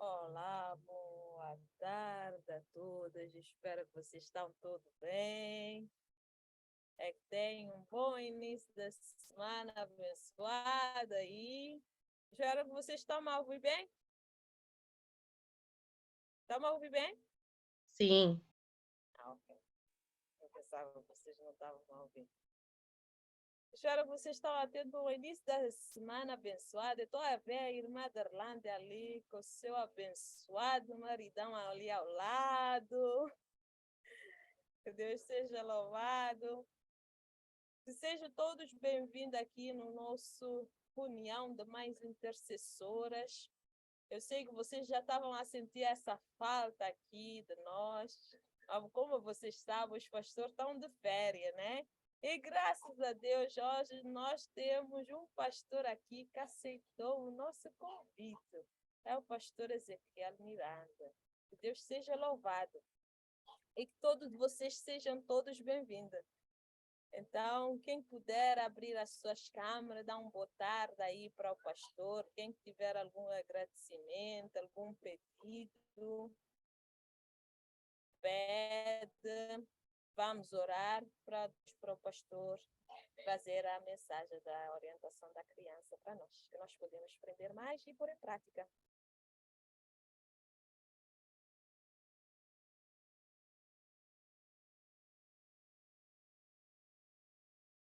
Olá, boa tarde a todas. Espero que vocês estão todos bem. É que tenham um bom início da semana abençoada aí. Espero que vocês estão a ouvir bem. Estão a ouvir bem? Sim. Ok. Eu pensava que vocês não estavam a ouvir. Espero que vocês estão a ter um início da semana abençoada. Estou a ver a irmã Darlande ali com o seu abençoado maridão ali ao lado. Que Deus seja louvado. Sejam todos bem-vindos aqui no nosso reunião de mais intercessoras. Eu sei que vocês já estavam a sentir essa falta aqui de nós. Como vocês sabem, os pastores estão de férias, né? E graças a Deus, hoje nós temos um pastor aqui que aceitou o nosso convite. É o pastor Ezequiel Miranda. Que Deus seja louvado. E que todos vocês sejam todos bem-vindos. Então, quem puder abrir as suas câmeras, dar boa tarde aí para o pastor. Quem tiver algum agradecimento, algum pedido, pede. Vamos orar para o pastor trazer a mensagem da orientação da criança para nós, que nós podemos aprender mais e pôr em prática.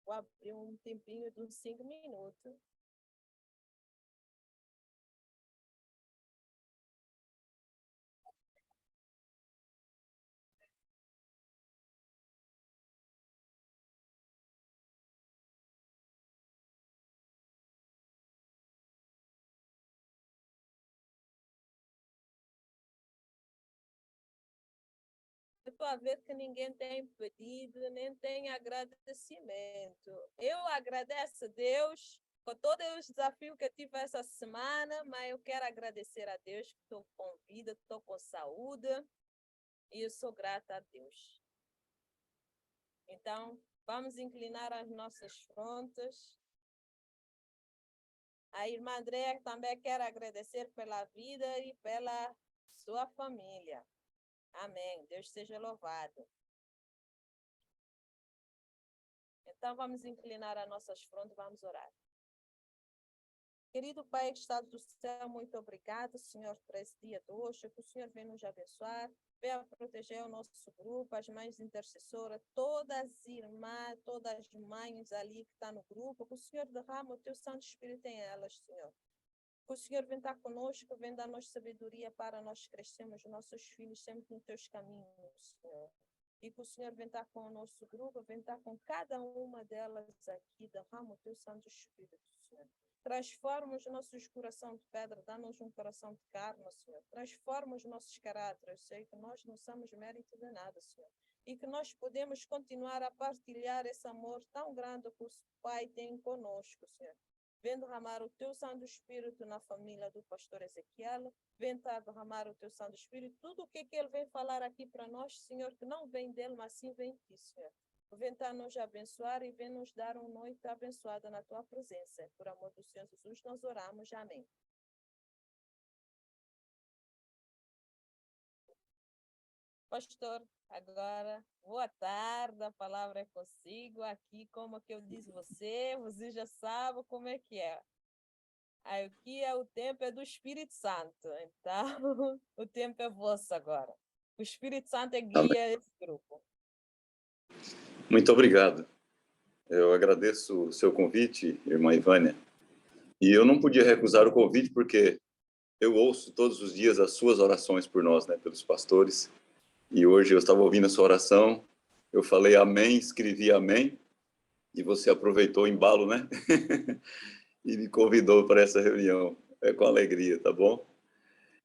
Vou abrir um tempinho de uns 5 minutos. Eu estou a ver que ninguém tem pedido, nem tem agradecimento. Eu agradeço a Deus por todo o desafio que eu tive essa semana, mas eu quero agradecer a Deus que estou com vida, estou com saúde, e eu sou grata a Deus. Então, vamos inclinar as nossas frontes. A irmã Andréa também quer agradecer pela vida e pela sua família. Amém. Deus seja louvado. Então, vamos inclinar as nossas frontes, vamos orar. Querido Pai que está do céu, muito obrigado, Senhor, por esse dia de hoje, que o Senhor venha nos abençoar, venha proteger o nosso grupo, as mães intercessoras, todas as irmãs, todas as mães ali que estão no grupo, que o Senhor derrama o teu Santo Espírito em elas, Senhor. Que o Senhor venha estar conosco, venha dar-nos sabedoria para nós crescermos nossos filhos sempre nos teus caminhos, Senhor. E que o Senhor venha estar com o nosso grupo, venha estar com cada uma delas aqui, derrama o teu Santo Espírito, Senhor. Transforma os nossos corações de pedra, dá-nos um coração de carne, Senhor. Transforma os nossos caráteres. Eu sei que nós não somos mérito de nada, Senhor. E que nós podemos continuar a partilhar esse amor tão grande que o Pai tem conosco, Senhor. Vem derramar o teu Santo Espírito na família do pastor Ezequiel. Vem derramar o teu Santo Espírito. Tudo o que ele vem falar aqui para nós, Senhor, que não vem dele, mas sim vem de ti, Senhor. Vem nos abençoar e vem nos dar uma noite abençoada na tua presença. Por amor do Senhor Jesus, nós oramos. Amém. Pastor, agora, boa tarde, a palavra é consigo. Aqui, como que eu disse você já sabe como é que é. Aqui é o tempo é do Espírito Santo, então o tempo é vosso agora. O Espírito Santo é guia esse grupo. Muito obrigado. Eu agradeço o seu convite, irmã Ivânia. E eu não podia recusar o convite porque eu ouço todos os dias as suas orações por nós, né, pelos pastores. E hoje eu estava ouvindo a sua oração, eu falei amém, escrevi amém, e você aproveitou o embalo, né? E me convidou para essa reunião. É com alegria, tá bom?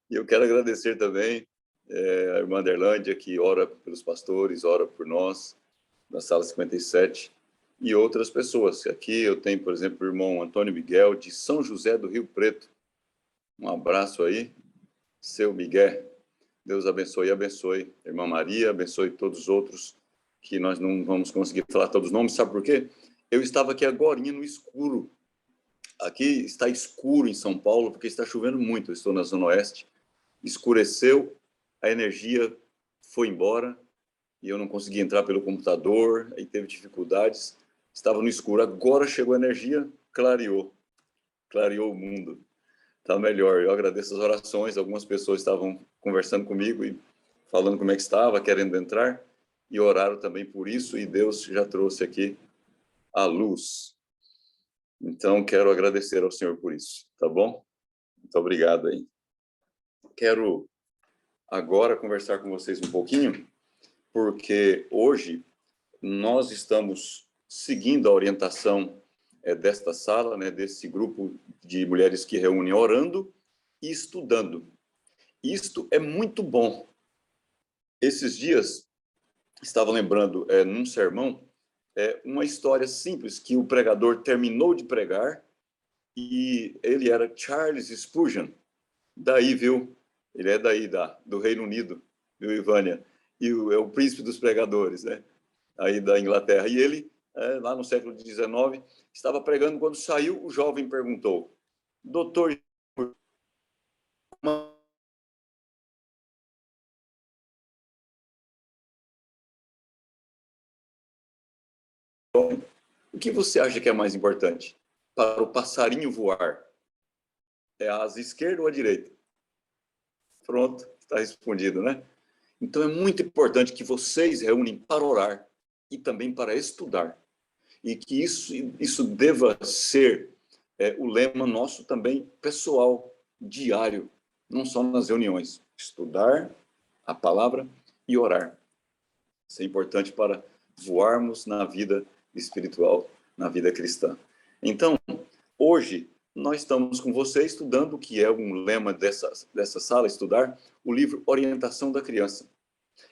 E eu quero agradecer também a irmã Derlândia, que ora pelos pastores, ora por nós, na sala 57, e outras pessoas. Aqui eu tenho, por exemplo, o irmão Antônio Miguel, de São José do Rio Preto. Um abraço aí, seu Miguel. Deus abençoe e abençoe. Irmã Maria, abençoe todos os outros, que nós não vamos conseguir falar todos os nomes. Sabe por quê? Eu estava aqui agorinha no escuro. Aqui está escuro em São Paulo, porque está chovendo muito. Eu estou na Zona Oeste. escureceu, a energia foi embora e eu não consegui entrar pelo computador, aí teve dificuldades, estava no escuro. Agora chegou a energia, clareou o mundo. Está melhor. Eu agradeço as orações, algumas pessoas estavam conversando comigo e falando como é que estava, querendo entrar, e oraram também por isso, e Deus já trouxe aqui a luz. Então, quero agradecer ao Senhor por isso, tá bom? Muito obrigado aí. Quero agora conversar com vocês um pouquinho, porque hoje nós estamos seguindo a orientação desta sala, né, desse grupo de mulheres que reúnem orando e estudando. Isto é muito bom. Esses dias, estava lembrando, num sermão, uma história simples que o pregador terminou de pregar, e ele era Charles Spurgeon, daí, viu? Ele é daí, do Reino Unido, viu, Ivânia? E é o príncipe dos pregadores, né? Aí da Inglaterra. E ele, lá no século XIX, estava pregando. Quando saiu, o jovem perguntou: doutor, o que você acha que é mais importante para o passarinho voar? É a asa esquerda ou a direita? Pronto, está respondido, né? Então é muito importante que vocês reúnem para orar e também para estudar. E que isso deva ser o lema nosso também pessoal, diário, não só nas reuniões. Estudar a palavra e orar. Isso é importante para voarmos na vida espiritual, na vida cristã. Então, hoje, nós estamos com você estudando o que é um lema dessa sala, estudar o livro Orientação da Criança.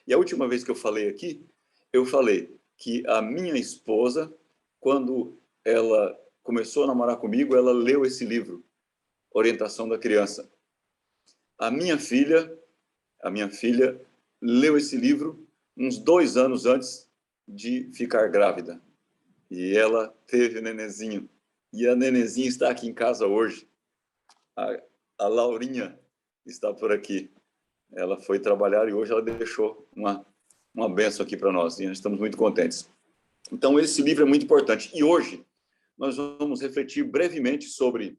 E a última vez que eu falei aqui, eu falei que a minha esposa, quando ela começou a namorar comigo, ela leu esse livro, Orientação da Criança. A minha filha leu esse livro uns 2 anos antes de ficar grávida. E ela teve o nenenzinho. E a nenenzinha está aqui em casa hoje. A Laurinha está por aqui. Ela foi trabalhar e hoje ela deixou uma bênção aqui para nós. E nós estamos muito contentes. Então, esse livro é muito importante. E hoje, nós vamos refletir brevemente sobre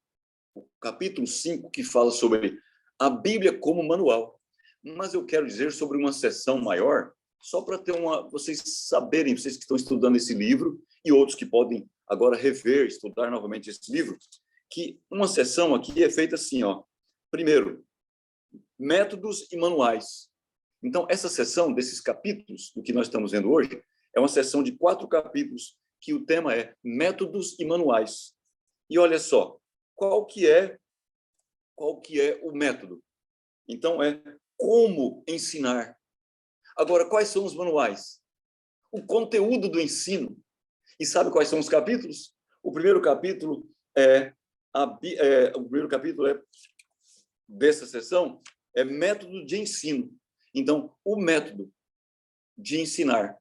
o capítulo 5, que fala sobre a Bíblia como manual. Mas eu quero dizer sobre uma sessão maior, só para ter vocês saberem, vocês que estão estudando esse livro, e outros que podem agora rever, estudar novamente esse livro, que uma sessão aqui é feita assim, ó. Primeiro, métodos e manuais. Então, essa sessão desses capítulos, do que nós estamos vendo hoje, é uma sessão de 4 capítulos, que o tema é métodos e manuais. E olha só, qual que é o método? Então, é como ensinar. Agora, quais são os manuais? O conteúdo do ensino. E sabe quais são os capítulos? O primeiro capítulo dessa sessão é método de ensino. Então, o método de ensinar.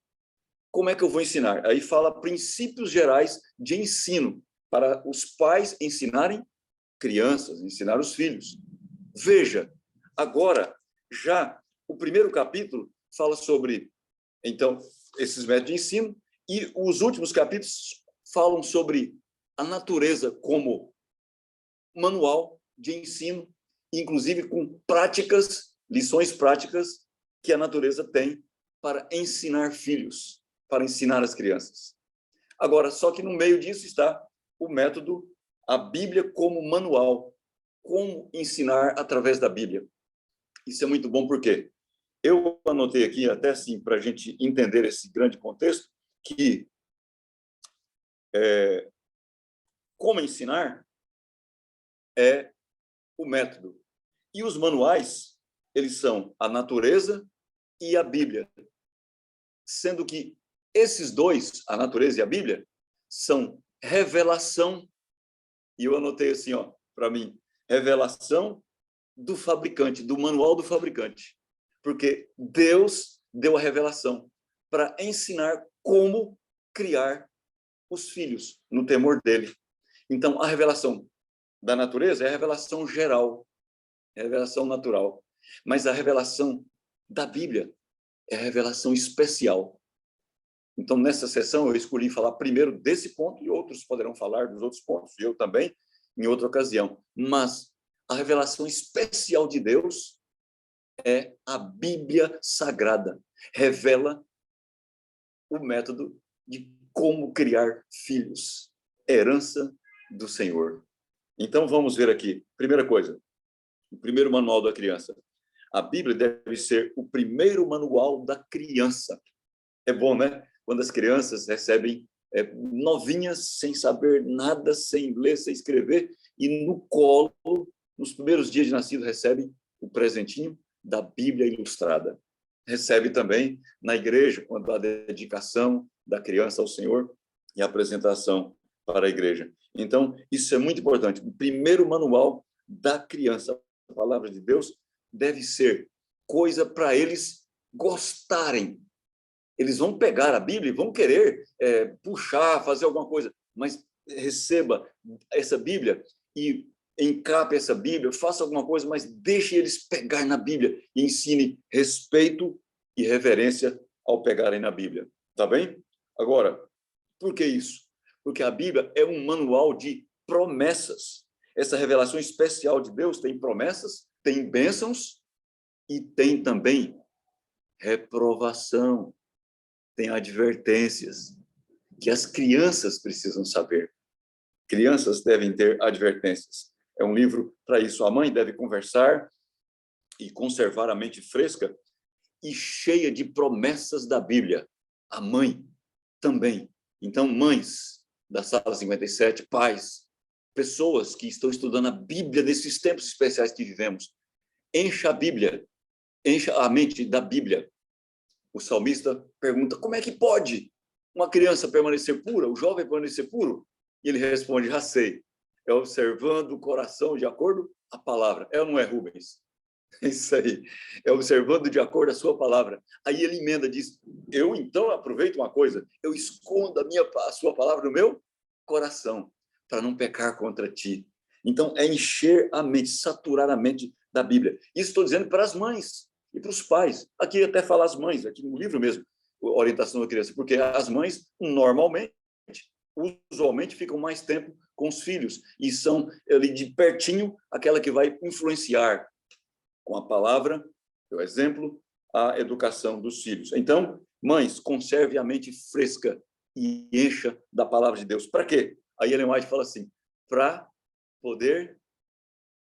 Como é que eu vou ensinar? Aí fala princípios gerais de ensino para os pais ensinarem crianças, ensinar os filhos. Veja, agora, já o primeiro capítulo fala sobre, então, esses métodos de ensino, e os últimos capítulos falam sobre a natureza como manual de ensino, inclusive com práticas, lições práticas que a natureza tem para ensinar filhos, para ensinar as crianças. Agora, só que no meio disso está o método, a Bíblia como manual, como ensinar através da Bíblia. Isso é muito bom porque eu anotei aqui, até assim, para a gente entender esse grande contexto, que como ensinar é o método. E os manuais, eles são a natureza e a Bíblia. Sendo que esses dois, a natureza e a Bíblia, são revelação, e eu anotei assim, ó, para mim, revelação do fabricante, do manual do fabricante. Porque Deus deu a revelação para ensinar como criar os filhos no temor dele. Então, a revelação da natureza é a revelação geral, é a revelação natural. Mas a revelação da Bíblia é a revelação especial. Então, nessa sessão, eu escolhi falar primeiro desse ponto, e outros poderão falar dos outros pontos, e eu também, em outra ocasião. Mas a revelação especial de Deus é a Bíblia Sagrada. Revela o método de como criar filhos, herança do Senhor. Então, vamos ver aqui. Primeira coisa, o primeiro manual da criança. A Bíblia deve ser o primeiro manual da criança. É bom, né? Quando as crianças recebem novinhas, sem saber nada, sem ler, sem escrever, e no colo, nos primeiros dias de nascido, recebem o presentinho da Bíblia Ilustrada. Recebe também na igreja, quando há dedicação da criança ao Senhor e a apresentação para a igreja. Então, isso é muito importante. O primeiro manual da criança, a palavra de Deus, deve ser coisa para eles gostarem. Eles vão pegar a Bíblia e vão querer puxar, fazer alguma coisa, mas receba essa Bíblia e encape essa Bíblia, faça alguma coisa, mas deixe eles pegar na Bíblia e ensine respeito e reverência ao pegarem na Bíblia. Tá bem? Agora, por que isso? Porque a Bíblia é um manual de promessas. Essa revelação especial de Deus tem promessas, tem bênçãos e tem também reprovação, tem advertências que as crianças precisam saber. Crianças devem ter advertências. É um livro para isso. A mãe deve conversar e conservar a mente fresca e cheia de promessas da Bíblia. A mãe também. Então, mães da Sala 57, pais, pessoas que estão estudando a Bíblia nesses tempos especiais que vivemos, encha a Bíblia, encha a mente da Bíblia. O salmista pergunta, como é que pode uma criança permanecer pura, o jovem permanecer puro? E ele responde, já sei, é observando o coração de acordo com a palavra. É ou não é, Rubens? É isso aí, é observando de acordo a sua palavra. Aí ele emenda, diz, eu então aproveito uma coisa, eu escondo a sua palavra no meu coração, para não pecar contra ti. Então, é encher a mente, saturar a mente da Bíblia. Isso estou dizendo para as mães e para os pais. Aqui até falar as mães, aqui no livro mesmo, orientação da criança, porque as mães, normalmente, usualmente, ficam mais tempo com os filhos e são ali de pertinho aquela que vai influenciar com a palavra, o exemplo, a educação dos filhos. Então, mães, conserve a mente fresca e encha da palavra de Deus. Para quê? Aí Ellen White fala assim, para poder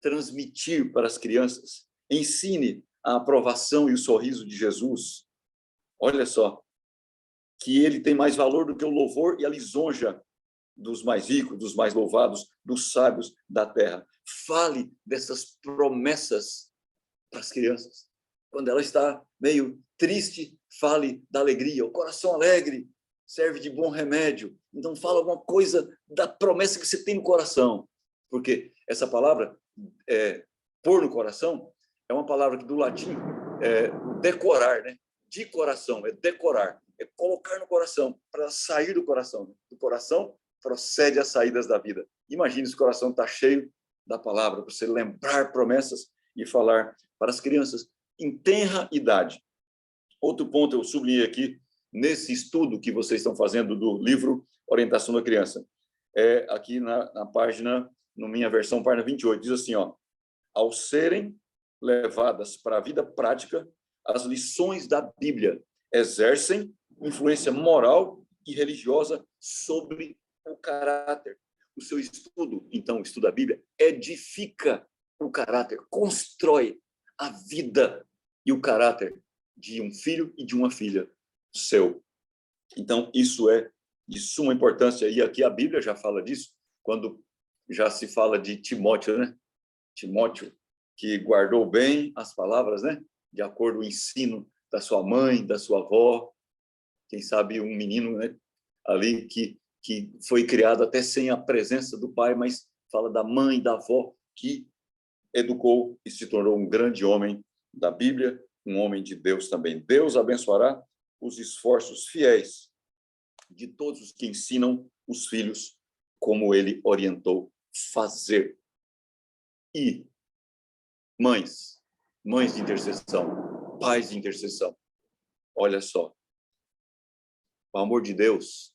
transmitir para as crianças, ensine a aprovação e o sorriso de Jesus. Olha só, que ele tem mais valor do que o louvor e a lisonja dos mais ricos, dos mais louvados, dos sábios da terra. Fale dessas promessas para as crianças. Quando ela está meio triste, fale da alegria. O coração alegre serve de bom remédio. Então, fala alguma coisa da promessa que você tem no coração. Porque essa palavra, pôr no coração, é uma palavra que do latim é decorar, né? De coração, é decorar. É colocar no coração, para sair do coração. Do coração procede as saídas da vida. Imagine se o coração está cheio da palavra, para você lembrar promessas e falar para as crianças em tenra idade. Outro ponto eu sublinhei aqui, nesse estudo que vocês estão fazendo do livro Orientação da Criança, aqui na página, na minha versão, página 28, diz assim, ó, ao serem levadas para a vida prática, as lições da Bíblia exercem influência moral e religiosa sobre o caráter. O seu estudo, então, o estudo da Bíblia, edifica o caráter, constrói a vida e o caráter de um filho e de uma filha seu. Então, isso é de suma importância. E aqui a Bíblia já fala disso, quando já se fala de Timóteo, né? Timóteo, que guardou bem as palavras, né? De acordo com o ensino da sua mãe, da sua avó. Quem sabe um menino, né? Ali que foi criado até sem a presença do pai, mas fala da mãe, da avó, que educou e se tornou um grande homem da Bíblia, um homem de Deus também. Deus abençoará os esforços fiéis de todos os que ensinam os filhos como ele orientou fazer. E, mães, mães de intercessão, pais de intercessão. Olha só, o amor de Deus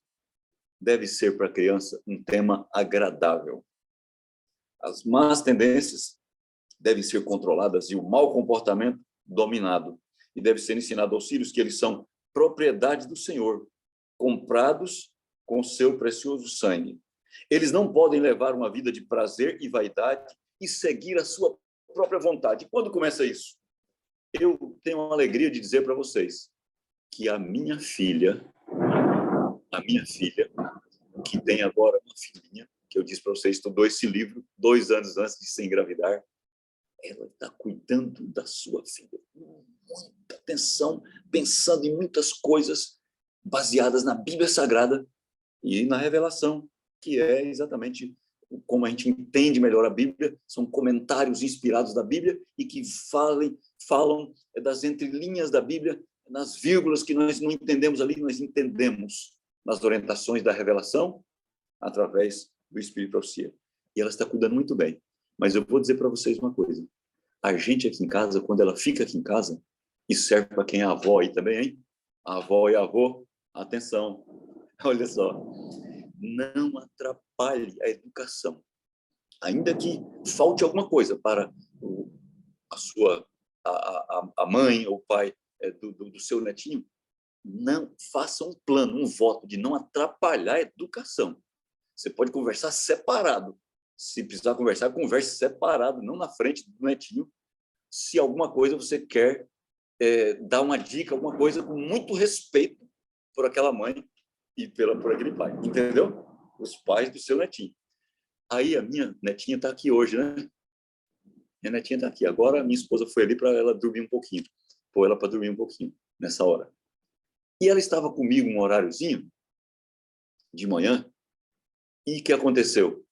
deve ser para a criança um tema agradável. As más tendências devem ser controladas e o mau comportamento dominado. E deve ser ensinado aos filhos que eles são propriedade do Senhor, comprados com seu precioso sangue. Eles não podem levar uma vida de prazer e vaidade e seguir a sua própria vontade. Quando começa isso? Eu tenho a alegria de dizer para vocês que a minha filha, que tem agora uma filhinha, que eu disse para vocês, estudou esse livro 2 anos antes de se engravidar, ela está cuidando da sua filha com muita atenção, pensando em muitas coisas baseadas na Bíblia Sagrada e na revelação, que é exatamente como a gente entende melhor a Bíblia, são comentários inspirados da Bíblia e que falam das entrelinhas da Bíblia, nas vírgulas que nós não entendemos ali, nós entendemos nas orientações da revelação através do Espírito Profecia. E ela está cuidando muito bem. Mas eu vou dizer para vocês uma coisa. A gente aqui em casa, quando ela fica aqui em casa, isso serve para quem é avó aí também, hein? A avó e avô, atenção. Olha só. Não atrapalhe a educação. Ainda que falte alguma coisa para a mãe ou o pai do seu netinho, não faça um plano, um voto de não atrapalhar a educação. Você pode conversar separado. Se precisar conversar, converse separado, não na frente do netinho. Se alguma coisa você quer dar uma dica, alguma coisa com muito respeito por aquela mãe e por aquele pai, entendeu? Os pais do seu netinho. Aí a minha netinha está aqui hoje, né? Minha netinha está aqui. Agora a minha esposa foi ali para ela dormir um pouquinho. Pôr ela para dormir um pouquinho nessa hora. E ela estava comigo um horáriozinho de manhã. E o que aconteceu?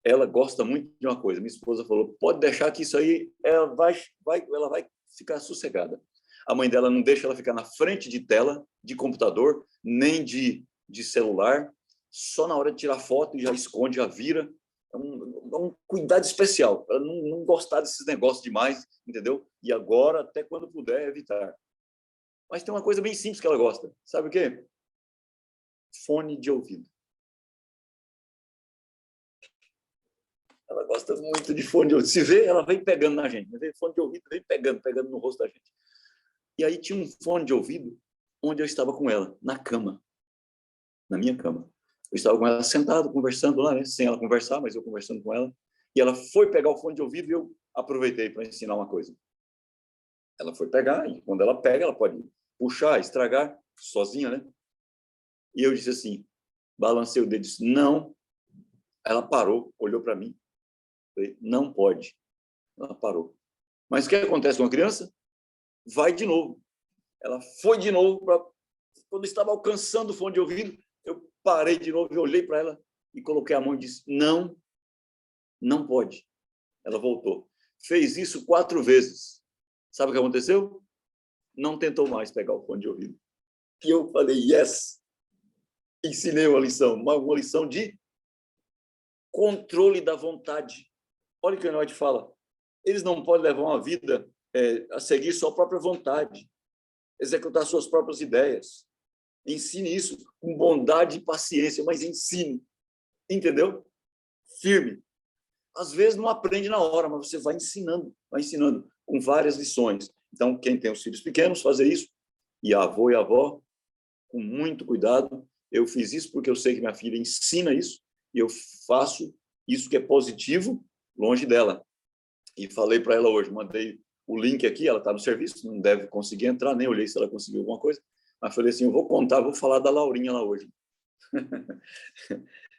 Ela gosta muito de uma coisa. Minha esposa falou, pode deixar que isso aí ela vai ficar sossegada. A mãe dela não deixa ela ficar na frente de tela, de computador, nem de celular. Só na hora de tirar foto, já esconde, já vira. É um cuidado especial, para não gostar desses negócios demais, entendeu? E agora, até quando puder, evitar. Mas tem uma coisa bem simples que ela gosta. Sabe o quê? Fone de ouvido. Ela gosta muito de fone de ouvido. Se vê, ela vem pegando na gente. Fone de ouvido vem pegando no rosto da gente. E aí tinha um fone de ouvido onde eu estava com ela, na cama. Na minha cama. Eu estava com ela sentado, conversando lá, né? Sem ela conversar, mas eu conversando com ela. E ela foi pegar o fone de ouvido e eu aproveitei para ensinar uma coisa. Ela foi pegar, e quando ela pega, ela pode puxar, estragar, sozinha, né? E eu disse assim, balancei o dedo e disse, não. Ela parou, olhou para mim. Falei, não pode. Ela parou. Mas o que acontece com a criança? Vai de novo. Ela foi de novo, quando estava alcançando o fone de ouvido, eu parei de novo, eu olhei para ela e coloquei a mão e disse, não, não pode. Ela voltou. Fez isso 4 vezes. Sabe o que aconteceu? Não tentou mais pegar o fone de ouvido. E eu falei, yes! Ensinei uma lição de controle da vontade. Olha o que o Enoch fala. Eles não podem levar uma vida a seguir sua própria vontade, executar suas próprias ideias. Ensine isso com bondade e paciência, mas ensine. Entendeu? Firme. Às vezes não aprende na hora, mas você vai ensinando com várias lições. Então, quem tem os filhos pequenos, fazer isso. E avô e avó, com muito cuidado. Eu fiz isso porque eu sei que minha filha ensina isso, e eu faço isso que é positivo longe dela. E falei para ela hoje, mandei o link aqui, ela está no serviço, não deve conseguir entrar, nem olhei se ela conseguiu alguma coisa, mas falei assim, eu vou falar da Laurinha lá hoje.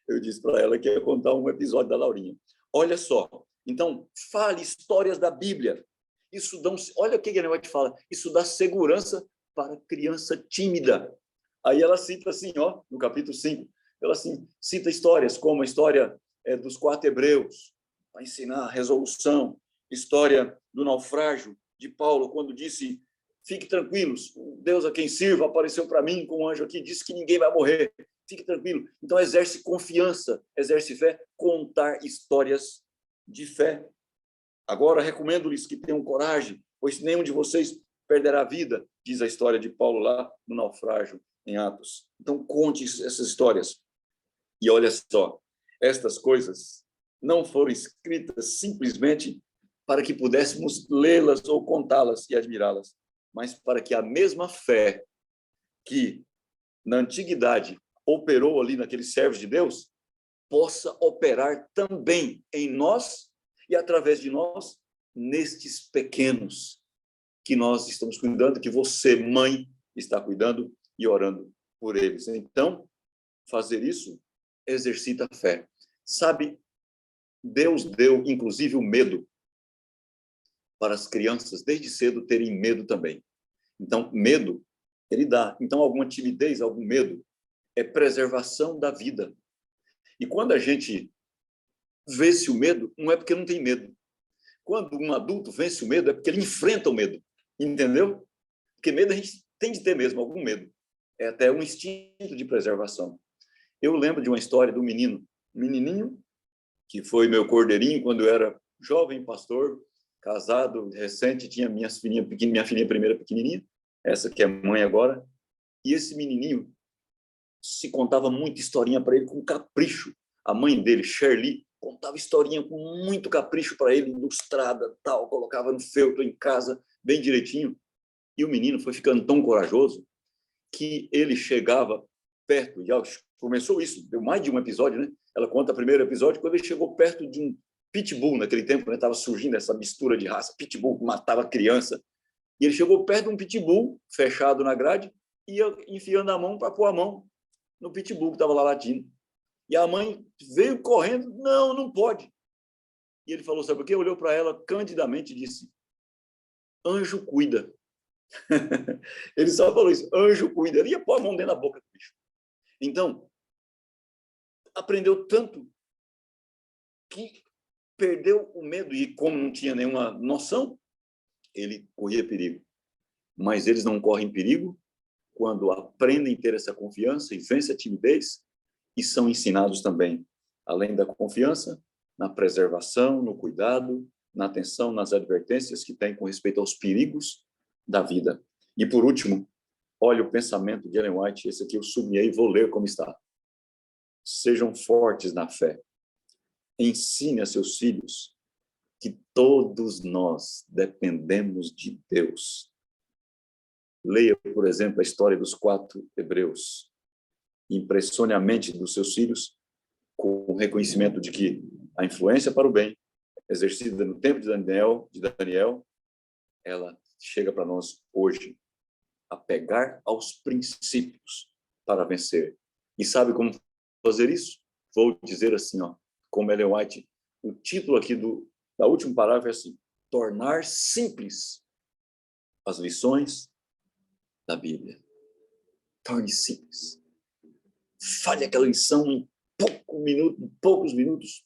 Eu disse para ela que ia contar um episódio da Laurinha. Olha só, então, fale histórias da Bíblia. Isso olha o que a Enoch fala, isso dá segurança para a criança tímida. Aí ela cita assim, ó, no capítulo 5, ela assim, cita histórias como a história dos 4 hebreus, para ensinar a resolução, história do naufrágio de Paulo, quando disse, fique tranquilos, Deus a quem sirvo apareceu para mim com um anjo aqui, disse que ninguém vai morrer, fique tranquilo. Então, exerce confiança, exerce fé, contar histórias de fé. Agora recomendo-lhes que tenham coragem, pois nenhum de vocês perderá a vida, diz a história de Paulo lá no naufrágio em Atos. Então, conte essas histórias. E olha só, estas coisas não foram escritas simplesmente para que pudéssemos lê-las ou contá-las e admirá-las, mas para que a mesma fé que na antiguidade operou ali naqueles servos de Deus possa operar também em nós e através de nós nestes pequenos que nós estamos cuidando, que você, mãe, está cuidando e orando por eles. Então, fazer isso exercita a fé. Sabe, Deus deu, inclusive, o medo para as crianças, desde cedo, terem medo também. Então, medo, ele dá. Então, alguma timidez, algum medo, é preservação da vida. E quando a gente vence o medo, não é porque não tem medo. Quando um adulto vence o medo, é porque ele enfrenta o medo. Entendeu? Porque medo a gente tem de ter mesmo, algum medo. É até um instinto de preservação. Eu lembro de uma história do menino, um menininho, que foi meu cordeirinho quando eu era jovem pastor, casado, recente, tinha minha filhinha primeira pequenininha, essa que é mãe agora, e esse menininho se contava muita historinha para ele com capricho. A mãe dele, Shirley, contava historinha com muito capricho para ele, ilustrada, tal, colocava no feltro em casa, bem direitinho. E o menino foi ficando tão corajoso que ele chegava perto, e começou isso, deu mais de um episódio, né? Ela conta o primeiro episódio, quando ele chegou perto de um pitbull, naquele tempo, né? Estava surgindo essa mistura de raça, pitbull que matava criança, e ele chegou perto de um pitbull, fechado na grade, e ia enfiando a mão para pôr a mão no pitbull que estava lá latindo. E a mãe veio correndo, não, não pode. E ele falou, sabe o quê? Olhou para ela candidamente e disse, anjo cuida. Ele só falou isso, anjo cuida. Ele ia pôr a mão dentro da boca do bicho. Então, aprendeu tanto que perdeu o medo e, como não tinha nenhuma noção, ele corria perigo. Mas eles não correm perigo quando aprendem a ter essa confiança e vencem a timidez e são ensinados também, além da confiança, na preservação, no cuidado, na atenção, nas advertências que têm com respeito aos perigos da vida. E, por último, olha o pensamento de Ellen White, esse aqui eu sublinhei e vou ler como está. Sejam fortes na fé. Ensine a seus filhos que todos nós dependemos de Deus. Leia, por exemplo, a história dos 4 hebreus. Impressione a mente dos seus filhos com o reconhecimento de que a influência para o bem, exercida no tempo de Daniel, ela chega para nós hoje, a pegar aos princípios para vencer. E sabe como fazer isso? Vou dizer assim, ó, como Ellen White, o título aqui da última parágrafo é assim, tornar simples as lições da Bíblia. Torne simples. Fale aquela lição em poucos minutos,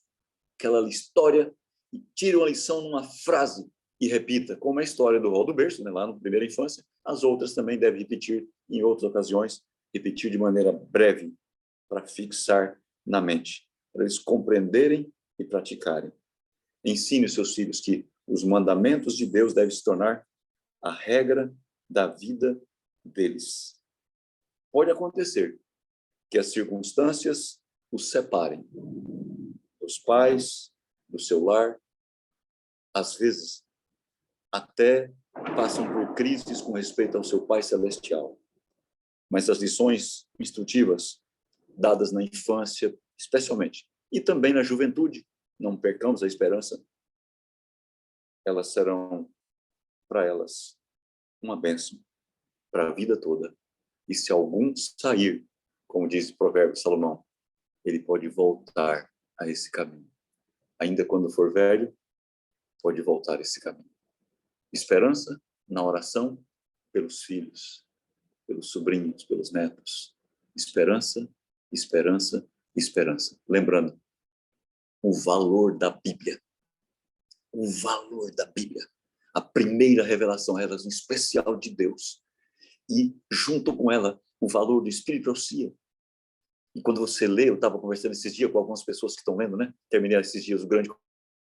aquela história, e tire uma lição numa frase e repita, como a história do Rol Berço, né, lá na primeira infância, as outras também devem repetir em outras ocasiões, repetir de maneira breve, para fixar na mente, para eles compreenderem e praticarem. Ensine os seus filhos que os mandamentos de Deus devem se tornar a regra da vida deles. Pode acontecer que as circunstâncias os separem dos pais, do seu lar, às vezes até passam por crises com respeito ao seu Pai Celestial. Mas as lições instrutivas dadas na infância, especialmente, e também na juventude, não percamos a esperança, elas serão, para elas, uma bênção para a vida toda. E se algum sair, como diz o provérbio de Salomão, ele pode voltar a esse caminho. Ainda quando for velho, pode voltar a esse caminho. Esperança na oração pelos filhos, pelos sobrinhos, pelos netos. Esperança, esperança, esperança. Lembrando, o valor da Bíblia. O valor da Bíblia. A primeira revelação, a revelação especial de Deus. E, junto com ela, o valor do Espírito Profecia. E quando você lê, eu estava conversando esses dias com algumas pessoas que estão lendo, né? Terminei esses dias o grande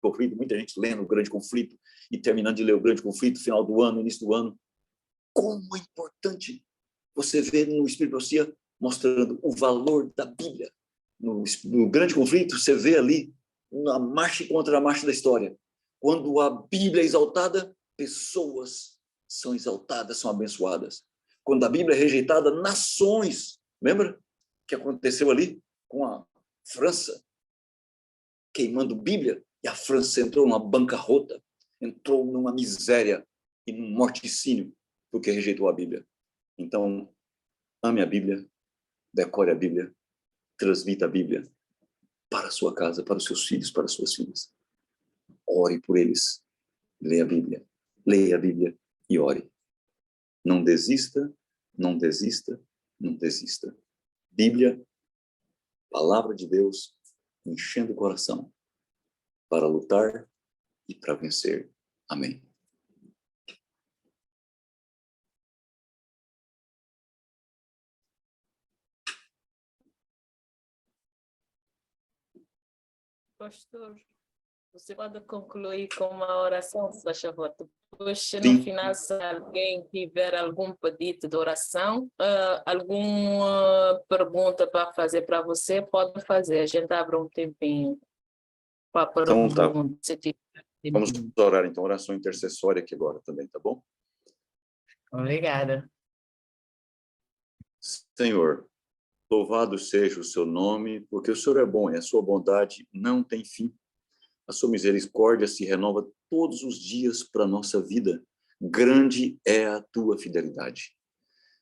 Conflito, muita gente lendo o Grande Conflito e terminando de ler o Grande Conflito, final do ano, início do ano. Como é importante você ver no Espírito de Profecia mostrando o valor da Bíblia. No Grande Conflito, você vê ali a marcha contra a marcha da história. Quando a Bíblia é exaltada, pessoas são exaltadas, são abençoadas. Quando a Bíblia é rejeitada, nações. Lembra o que aconteceu ali com a França? Queimando Bíblia, e a França entrou numa bancarrota, entrou numa miséria e num morticínio, porque rejeitou a Bíblia. Então, ame a Bíblia, decore a Bíblia, transmita a Bíblia para a sua casa, para os seus filhos, para as suas filhas. Ore por eles, leia a Bíblia e ore. Não desista, não desista, não desista. Bíblia, palavra de Deus, enchendo o coração para lutar e para vencer. Amém. Pastor, você pode concluir com uma oração, se faz favor. Depois, no Sim. final, se alguém tiver algum pedido de oração, alguma pergunta para fazer para você, pode fazer. A gente abre um tempinho para Então, tá. pergunta. Vamos orar, então, oração intercessória aqui agora também, tá bom? Obrigada. Senhor, louvado seja o seu nome, porque o Senhor é bom e a sua bondade não tem fim. A sua misericórdia se renova todos os dias para a nossa vida. Grande é a tua fidelidade.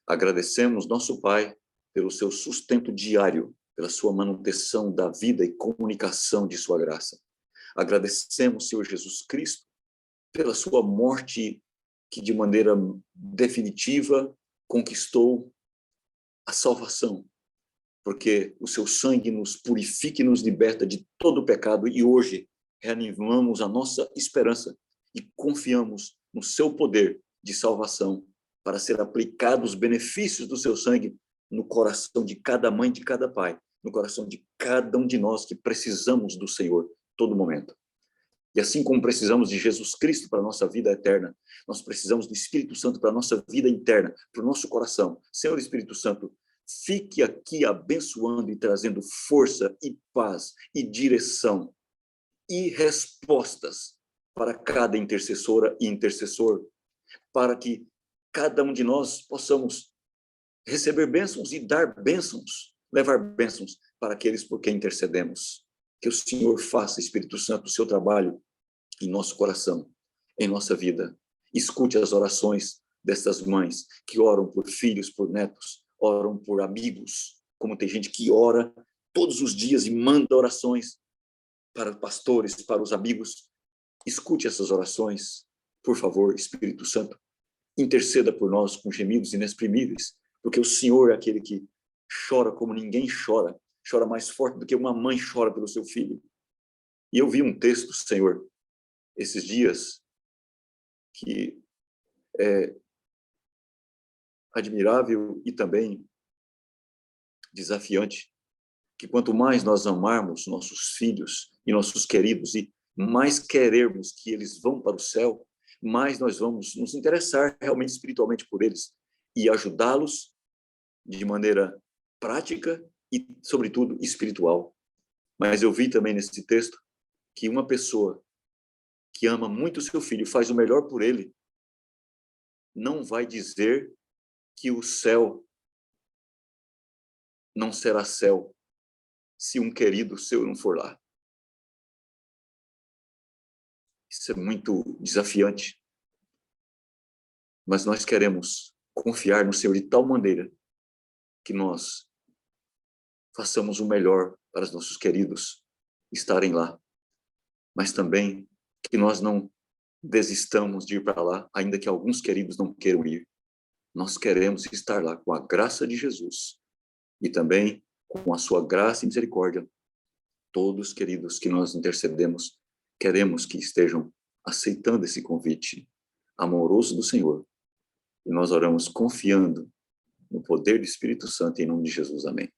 Agradecemos, nosso Pai, pelo seu sustento diário, pela sua manutenção da vida e comunicação de sua graça. Agradecemos, Senhor Jesus Cristo, pela sua morte que de maneira definitiva conquistou a salvação, porque o seu sangue nos purifica e nos liberta de todo o pecado, e hoje reanimamos a nossa esperança e confiamos no seu poder de salvação para ser aplicados os benefícios do seu sangue no coração de cada mãe, de cada pai, no coração de cada um de nós que precisamos do Senhor todo momento. E assim como precisamos de Jesus Cristo para a nossa vida eterna, nós precisamos do Espírito Santo para a nossa vida interna, para o nosso coração. Senhor Espírito Santo, fique aqui abençoando e trazendo força e paz e direção e respostas para cada intercessora e intercessor, para que cada um de nós possamos receber bênçãos e dar bênçãos, levar bênçãos para aqueles por quem intercedemos. Que o Senhor faça, Espírito Santo, o seu trabalho em nosso coração, em nossa vida. Escute as orações dessas mães que oram por filhos, por netos, oram por amigos, como tem gente que ora todos os dias e manda orações para pastores, para os amigos. Escute essas orações, por favor, Espírito Santo. Interceda por nós com gemidos inexprimíveis, porque o Senhor é aquele que chora como ninguém chora, chora mais forte do que uma mãe chora pelo seu filho. E eu vi um texto, Senhor, esses dias, que é admirável e também desafiante, que quanto mais nós amarmos nossos filhos e nossos queridos e mais querermos que eles vão para o céu, mais nós vamos nos interessar realmente espiritualmente por eles e ajudá-los de maneira prática e, sobretudo, espiritual. Mas eu vi também nesse texto que uma pessoa que ama muito o seu filho, faz o melhor por ele, não vai dizer que o céu não será céu se um querido seu não for lá. Isso é muito desafiante. Mas nós queremos confiar no Senhor de tal maneira que nós façamos o melhor para os nossos queridos estarem lá. Mas também que nós não desistamos de ir para lá, ainda que alguns queridos não queiram ir. Nós queremos estar lá com a graça de Jesus e também com a sua graça e misericórdia. Todos, queridos, que nós intercedemos, queremos que estejam aceitando esse convite amoroso do Senhor. E nós oramos confiando no poder do Espírito Santo, em nome de Jesus. Amém.